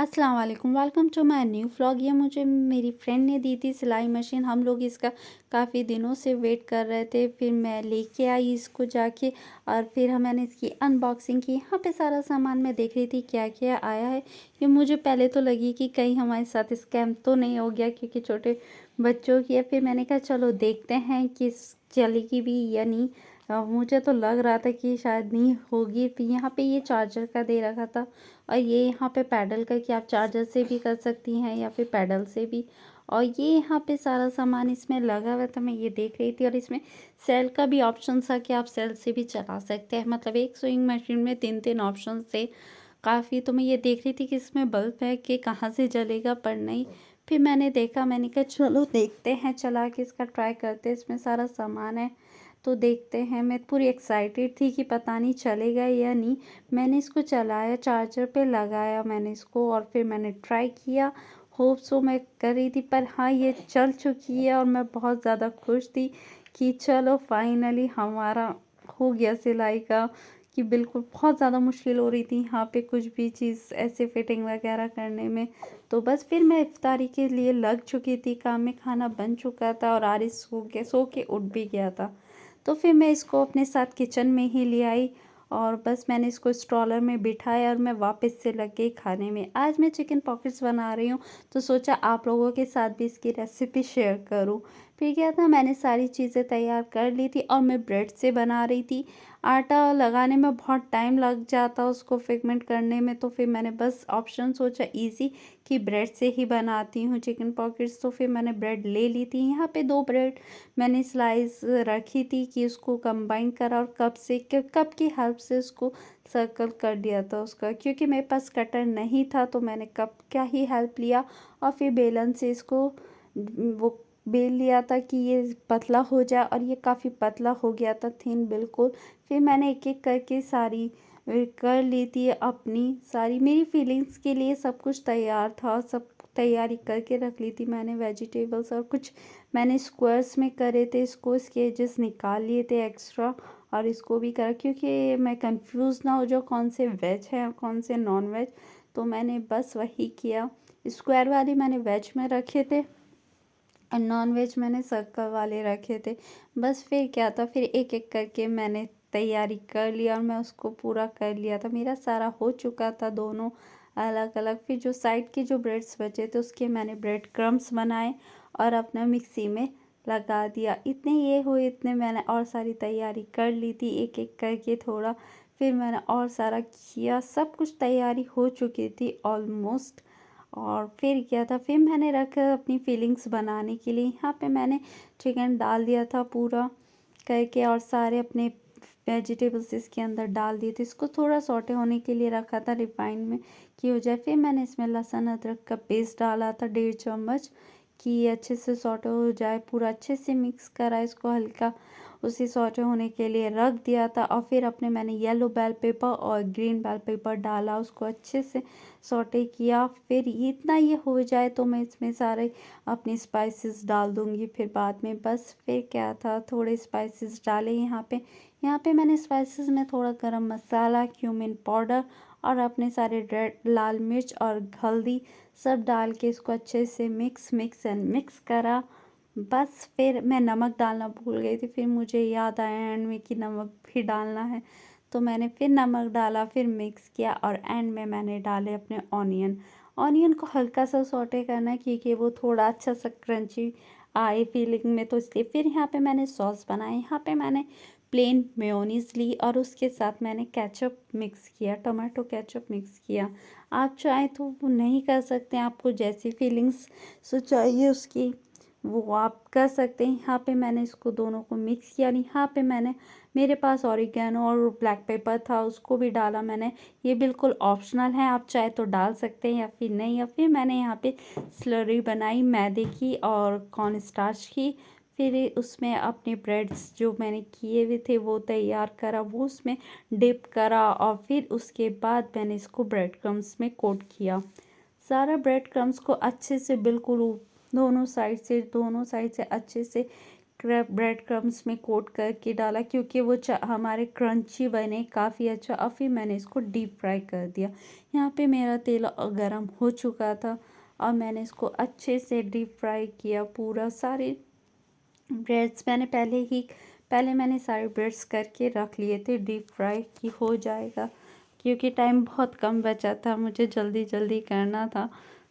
अस्सलाम वालेकुम, welcome to my new vlog. ये मुझे मेरी फ्रेंड ने दी थी सिलाई मशीन। हम लोग इसका काफ़ी दिनों से वेट कर रहे थे। फिर मैं लेके आई इसको जाके और फिर मैंने इसकी अनबॉक्सिंग की। यहाँ पे सारा सामान मैं देख रही थी क्या क्या आया है। ये मुझे पहले तो लगी कि कहीं हमारे साथ स्कैम तो नहीं हो गया, क्योंकि छोटे बच्चों की है। फिर मैंने कहा चलो देखते हैं कि चलेगी भी या नहीं। मुझे तो लग रहा था कि शायद नहीं होगी। फिर यहाँ पे ये चार्जर का दे रखा था और ये यहाँ पे पैडल का कि आप चार्जर से भी कर सकती हैं या फिर पैडल से भी। और ये यहाँ पे सारा सामान इसमें लगा हुआ था, मैं ये देख रही थी। और इसमें सेल का भी ऑप्शन था कि आप सेल से भी चला सकते हैं। मतलब एक सुइंग मशीन में 3 ऑप्शन थे काफ़ी। तो मैं ये देख रही थी कि इसमें बल्ब है कि कहाँ से जलेगा, पर नहीं। फिर मैंने देखा, मैंने कहा चलो देखते हैं, चला के इसका ट्राई करते हैं। इसमें सारा सामान है तो देखते हैं। मैं पूरी एक्साइटेड थी कि पता नहीं चलेगा या नहीं। मैंने इसको चलाया, चार्जर पे लगाया मैंने इसको और फिर मैंने ट्राई किया। होप सो मैं कर रही थी, पर हाँ ये चल चुकी है और मैं बहुत ज़्यादा खुश थी कि चलो फाइनली हमारा हो गया सिलाई का। कि बिल्कुल बहुत ज़्यादा मुश्किल हो रही थी यहाँ पे कुछ भी चीज़ ऐसे फिटिंग वगैरह करने में। तो बस फिर मैं इफ्तारी के लिए लग चुकी थी काम में, खाना बन चुका था और आरिस सो के उठ भी गया था। तो फिर मैं इसको अपने साथ किचन में ही ले आई और बस मैंने इसको स्ट्रॉलर में बिठाया और मैं वापस से लग गई खाने में। आज मैं चिकन पॉकेट्स बना रही हूँ, तो सोचा आप लोगों के साथ भी इसकी रेसिपी शेयर करूँ। फिर क्या था, मैंने सारी चीज़ें तैयार कर ली थी और मैं ब्रेड से बना रही थी। आटा लगाने में बहुत टाइम लग जाता उसको फिगमेंट करने में, तो फिर मैंने बस ऑप्शन सोचा इजी कि ब्रेड से ही बनाती हूँ चिकन पॉकेट्स। तो फिर मैंने ब्रेड ले ली थी। यहाँ पे 2 ब्रेड मैंने स्लाइस रखी थी कि उसको कंबाइन करा और कप की हेल्प से उसको सर्कल कर दिया था उसका, क्योंकि मेरे पास कटर नहीं था तो मैंने कप का ही हेल्प लिया और फिर बेलन से इसको वो बेल लिया था कि ये पतला हो जाए। और ये काफ़ी पतला हो गया था, थिन बिल्कुल। फिर मैंने एक एक करके सारी कर ली थी अपनी सारी। मेरी फीलिंग्स के लिए सब कुछ तैयार था, सब तैयारी करके रख ली थी मैंने। वेजिटेबल्स और कुछ मैंने स्क्वायर्स में करे थे, इसको इसके एजेस निकाल लिए थे एक्स्ट्रा और इसको भी करा, क्योंकि मैं कंफ्यूज ना हो जाऊँ कौन से वेज हैं और कौन से नॉन वेज। तो मैंने बस वही किया। स्क्वायर वाले मैंने वेज में रखे थे और नॉन वेज मैंने सर्कल वाले रखे थे। बस फिर क्या था, फिर एक एक करके मैंने तैयारी कर लिया और मैं उसको पूरा कर लिया था। मेरा सारा हो चुका था दोनों अलग अलग। फिर जो साइड के जो ब्रेड्स बचे थे उसके मैंने ब्रेड क्रम्स बनाए और अपना मिक्सी में लगा दिया। इतने ये हुए, इतने मैंने और सारी तैयारी कर ली थी एक एक करके थोड़ा। फिर मैंने और सारा किया, सब कुछ तैयारी हो चुकी थी ऑलमोस्ट। और फिर क्या था, फिर मैंने रखा अपनी फीलिंग्स बनाने के लिए। यहाँ पे मैंने चिकन डाल दिया था पूरा करके और सारे अपने वेजिटेबल्स इसके अंदर डाल दिए थे। इसको थोड़ा सॉटे होने के लिए रखा था रिफाइन में कि हो जाए। फिर मैंने इसमें लहसुन अदरक का पेस्ट डाला था 1.5 चम्मच कि ये अच्छे से सॉटे हो जाए। पूरा अच्छे से मिक्स करा इसको, हल्का उसी सॉटे होने के लिए रख दिया था। और फिर अपने मैंने येलो बेल पेपर और ग्रीन बेल पेपर डाला, उसको अच्छे से सॉटे किया। फिर इतना ये हो जाए तो मैं इसमें सारे अपनी स्पाइसेस डाल दूँगी फिर बाद में। बस फिर क्या था, थोड़े स्पाइसेस डाले यहाँ पे मैंने स्पाइसेस में थोड़ा गरम मसाला, क्यूमिन पाउडर और अपने सारे रेड लाल मिर्च और हल्दी सब डाल के इसको अच्छे से मिक्स करा। बस फिर मैं नमक डालना भूल गई थी, फिर मुझे याद आया एंड में कि नमक भी डालना है। तो मैंने फिर नमक डाला, फिर मिक्स किया और एंड में मैंने डाले अपने ऑनियन को हल्का सा सॉटे करना है क्योंकि वो थोड़ा अच्छा सा क्रंची आए फीलिंग में, तो इसलिए। फिर यहाँ पे मैंने सॉस बनाई। यहाँ पे मैंने प्लेन मेयोनीज ली और उसके साथ मैंने केचप मिक्स किया, टमाटो केचप मिक्स किया। आप चाहें तो वो नहीं कर सकते, आपको जैसी फीलिंग्स सो चाहिए उसकी वो आप कर सकते हैं। यहाँ पे मैंने इसको दोनों को मिक्स किया और यहाँ पे मैंने, मेरे पास ऑरिगेनो और ब्लैक पेपर था उसको भी डाला मैंने। ये बिल्कुल ऑप्शनल है, आप चाहे तो डाल सकते हैं या फिर नहीं। या फिर मैंने यहाँ पे स्लरी बनाई मैदे की और कॉर्न स्टार्च की। फिर उसमें अपने ब्रेड्स जो मैंने किए हुए थे वो तैयार करा, वो उसमें डिप करा और फिर उसके बाद मैंने इसको ब्रेड क्रम्स में कोट किया। सारा ब्रेड क्रम्स को अच्छे से बिल्कुल दोनों साइड से अच्छे से ब्रेड क्रम्स में कोट करके डाला क्योंकि वो हमारे क्रंची बने काफ़ी अच्छा। और फिर मैंने इसको डीप फ्राई कर दिया। यहाँ पे मेरा तेल गरम हो चुका था और मैंने इसको अच्छे से डीप फ्राई किया। पूरा सारे ब्रेड्स पहले मैंने सारे ब्रेड्स करके रख लिए थे डीप फ्राई की हो जाएगा, क्योंकि टाइम बहुत कम बचा था, मुझे जल्दी जल्दी करना था।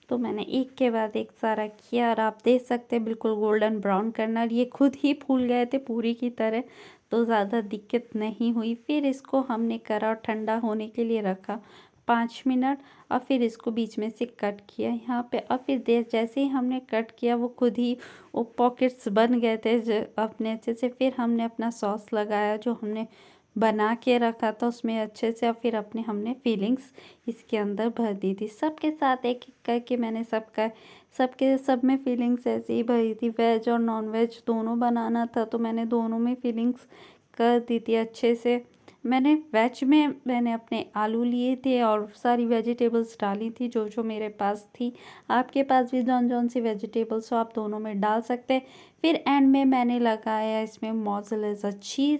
तो मैंने एक के बाद एक सारा किया और आप देख सकते हैं बिल्कुल गोल्डन ब्राउन करना। ये खुद ही फूल गए थे पूरी की तरह, तो ज़्यादा दिक्कत नहीं हुई। फिर इसको हमने करा और ठंडा होने के लिए रखा 5 मिनट और फिर इसको बीच में से कट किया यहाँ पे। और फिर जैसे ही हमने कट किया वो खुद ही वो पॉकेट्स बन गए थे अपने अच्छे से। फिर हमने अपना सॉस लगाया जो हमने बना के रखा था उसमें अच्छे से, और फिर हमने फीलिंग्स इसके अंदर भर दी थी। सबके साथ एक एक करके मैंने सब में फीलिंग्स ऐसे ही भरी थी। वेज और नॉन वेज दोनों बनाना था तो मैंने दोनों में फीलिंग्स कर दी थी अच्छे से। वेज में मैंने अपने आलू लिए थे और सारी वेजिटेबल्स डाली थी जो जो मेरे पास थी। आपके पास भी जौन जौन सी वेजिटेबल्स हो आप दोनों में डाल सकते हैं। फिर एंड में मैंने लगाया इसमें मोज़रेला चीज़,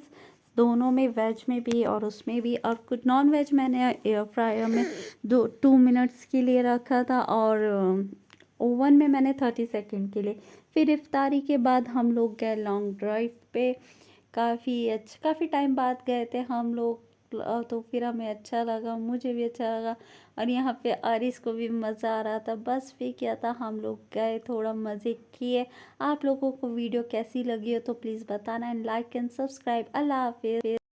दोनों में, वेज में भी और उसमें भी। और कुछ नॉन वेज मैंने एयर फ्रायर में 2 मिनट्स के लिए रखा था और ओवन में मैंने 30 सेकंड के लिए। फिर इफ्तारी के बाद हम लोग गए लॉन्ग ड्राइव पे। काफ़ी टाइम बाद गए थे हम लोग, तो फिर हमें अच्छा लगा, मुझे भी अच्छा लगा और यहाँ पे आरिस को भी मज़ा आ रहा था। बस फिर क्या था, हम लोग गए, थोड़ा मज़े किए। आप लोगों को वीडियो कैसी लगी हो तो प्लीज़ बताना एंड लाइक एंड सब्सक्राइब। अल्लाह हाफिज़।